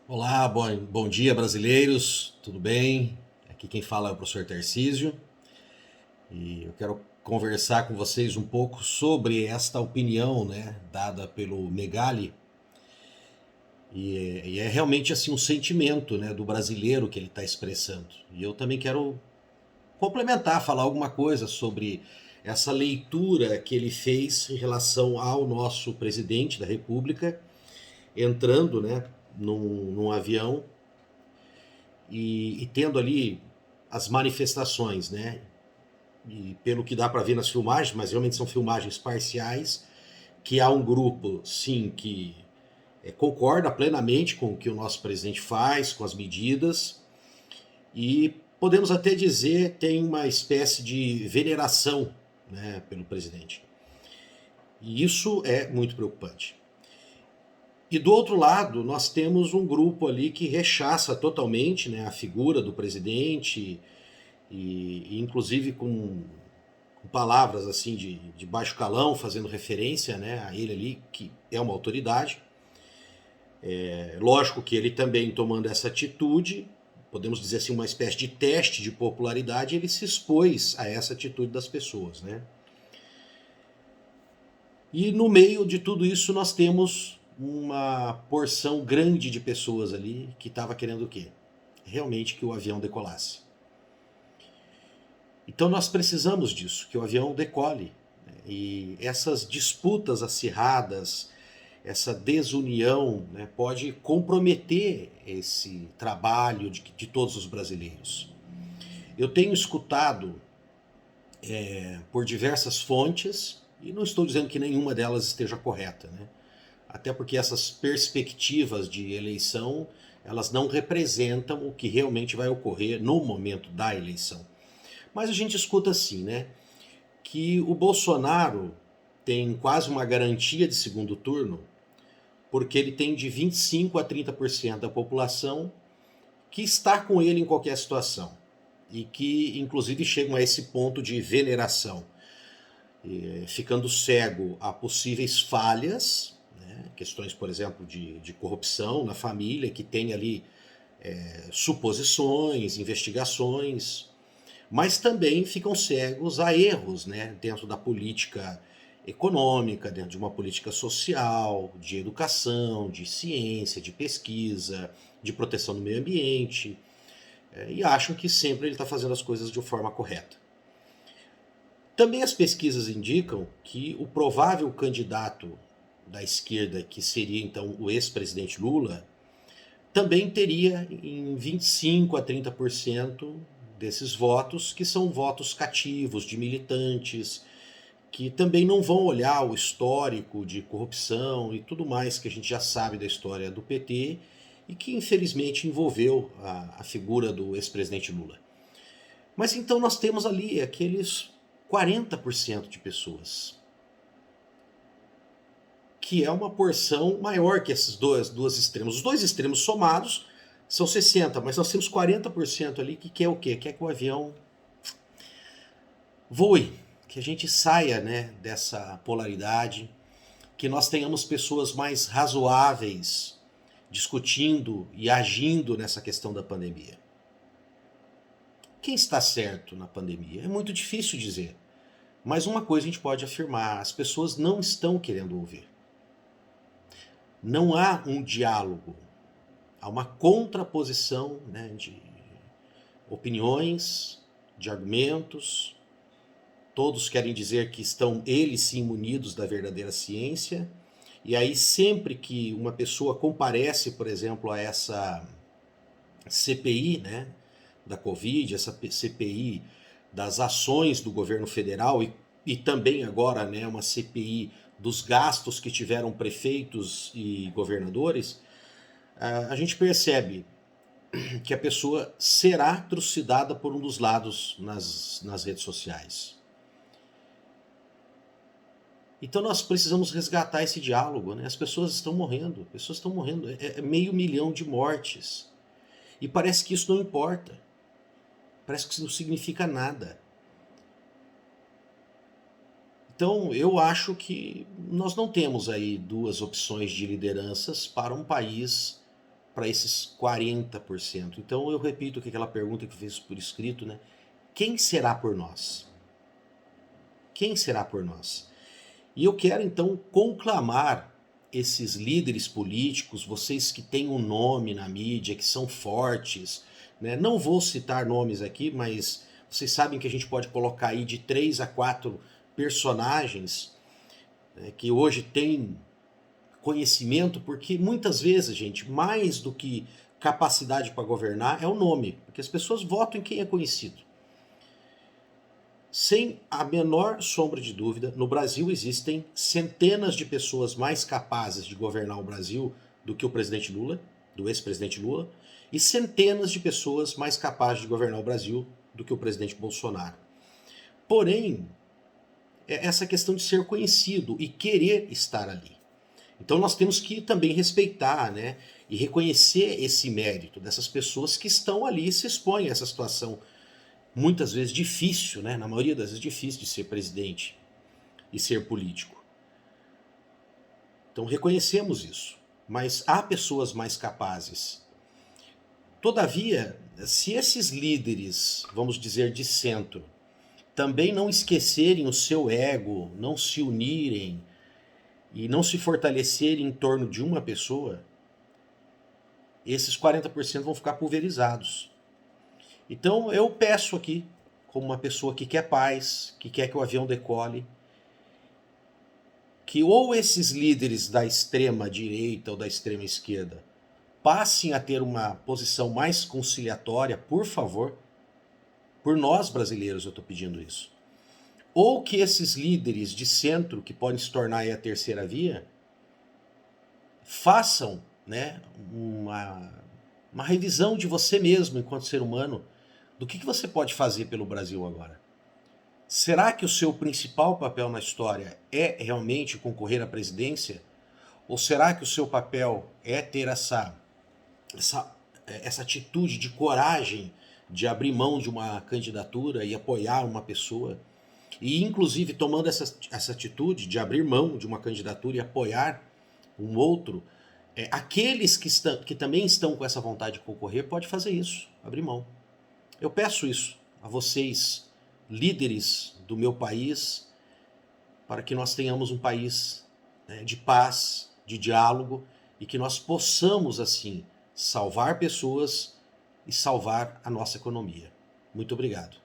Olá, bom dia, brasileiros, tudo bem? Aqui quem fala é o professor Tarcísio e eu quero conversar com vocês um pouco sobre esta opinião, né, dada pelo Megali e é realmente assim um sentimento, né, do brasileiro que ele está expressando. E eu também quero complementar, falar alguma coisa sobre essa leitura que ele fez em relação ao nosso presidente da República entrando, né, num avião e tendo ali as manifestações, né? E pelo que dá para ver nas filmagens, mas realmente são filmagens parciais, que há um grupo, sim, que concorda plenamente com o que o nosso presidente faz, com as medidas, e podemos até dizer tem uma espécie de veneração, né, pelo presidente. E isso é muito preocupante. E do outro lado, nós temos um grupo ali que rechaça totalmente, né, a figura do presidente, e inclusive com palavras assim de baixo calão, fazendo referência, né, a ele ali, que é uma autoridade. É lógico que ele também tomando essa atitude, podemos dizer assim, uma espécie de teste de popularidade, ele se expôs a essa atitude das pessoas, né? E no meio de tudo isso nós temos uma porção grande de pessoas ali que estava querendo o quê? Realmente que o avião decolasse. Então nós precisamos disso, que o avião decole. Né? E essas disputas acirradas, essa desunião, né, pode comprometer esse trabalho de todos os brasileiros. Eu tenho escutado por diversas fontes, e não estou dizendo que nenhuma delas esteja correta, né? Até porque essas perspectivas de eleição, elas não representam o que realmente vai ocorrer no momento da eleição. Mas a gente escuta assim, né? Que o Bolsonaro tem quase uma garantia de segundo turno, porque ele tem de 25 a 30% da população que está com ele em qualquer situação e que inclusive chegam a esse ponto de veneração, ficando cego a possíveis falhas, né? Questões, por exemplo, de corrupção na família, que tem ali suposições, investigações, mas também ficam cegos a erros, né, dentro da política econômica, dentro de uma política social, de educação, de ciência, de pesquisa, de proteção do meio ambiente, e acham que sempre ele está fazendo as coisas de forma correta. Também as pesquisas indicam que o provável candidato da esquerda, que seria então o ex-presidente Lula, também teria em 25 a 30% desses votos, que são votos cativos de militantes, que também não vão olhar o histórico de corrupção e tudo mais que a gente já sabe da história do PT e que infelizmente envolveu a figura do ex-presidente Lula. Mas então nós temos ali aqueles 40% de pessoas, que é uma porção maior que esses dois extremos. Os dois extremos somados são 60, mas nós temos 40% ali que quer o quê? Quer que o avião voe, que a gente saia, né, dessa polaridade, que nós tenhamos pessoas mais razoáveis discutindo e agindo nessa questão da pandemia. Quem está certo na pandemia? É muito difícil dizer. Mas uma coisa a gente pode afirmar: as pessoas não estão querendo ouvir. Não há um diálogo, há uma contraposição, né, de opiniões, de argumentos. Todos querem dizer que estão eles sim munidos da verdadeira ciência. E aí sempre que uma pessoa comparece, por exemplo, a essa CPI, né, da Covid, essa CPI das ações do governo federal e também agora, né, uma CPI dos gastos que tiveram prefeitos e governadores, a gente percebe que a pessoa será trucidada por um dos lados nas redes sociais. Então nós precisamos resgatar esse diálogo, né? As pessoas estão morrendo, é meio milhão de mortes. E parece que isso não importa, parece que isso não significa nada. Então eu acho que nós não temos aí duas opções de lideranças para um país para esses 40%. Então eu repito aqui aquela pergunta que fez por escrito, né? Quem será por nós? Quem será por nós? E eu quero então conclamar esses líderes políticos, vocês que têm um nome na mídia, que são fortes, né? Não vou citar nomes aqui, mas vocês sabem que a gente pode colocar aí de 3 a 4 personagens, né, que hoje têm conhecimento, porque muitas vezes, gente, mais do que capacidade para governar é o nome, porque as pessoas votam em quem é conhecido. Sem a menor sombra de dúvida, no Brasil existem centenas de pessoas mais capazes de governar o Brasil do que o presidente Lula, do ex-presidente Lula, e centenas de pessoas mais capazes de governar o Brasil do que o presidente Bolsonaro. Porém, é essa questão de ser conhecido e querer estar ali. Então nós temos que também respeitar, né, e reconhecer esse mérito dessas pessoas que estão ali e se expõem a essa situação muitas vezes difícil, né, na maioria das vezes difícil de ser presidente e ser político. Então reconhecemos isso, mas há pessoas mais capazes. Todavia, se esses líderes, vamos dizer, de centro, também não esquecerem o seu ego, não se unirem e não se fortalecerem em torno de uma pessoa, esses 40% vão ficar pulverizados. Então eu peço aqui, como uma pessoa que quer paz, que quer que o avião decole, que ou esses líderes da extrema direita ou da extrema esquerda passem a ter uma posição mais conciliatória, por favor, por nós brasileiros eu estou pedindo isso. Ou que esses líderes de centro, que podem se tornar aí a terceira via, façam, né, uma revisão de você mesmo enquanto ser humano, do que você pode fazer pelo Brasil agora. Será que o seu principal papel na história é realmente concorrer à presidência? Ou será que o seu papel é ter essa atitude de coragem de abrir mão de uma candidatura e apoiar uma pessoa? E inclusive tomando essa atitude de abrir mão de uma candidatura e apoiar um outro, aqueles que também estão com essa vontade de concorrer podem fazer isso, abrir mão. Eu peço isso a vocês, líderes do meu país, para que nós tenhamos um país, né, de paz, de diálogo, e que nós possamos, assim, salvar pessoas e salvar a nossa economia. Muito obrigado.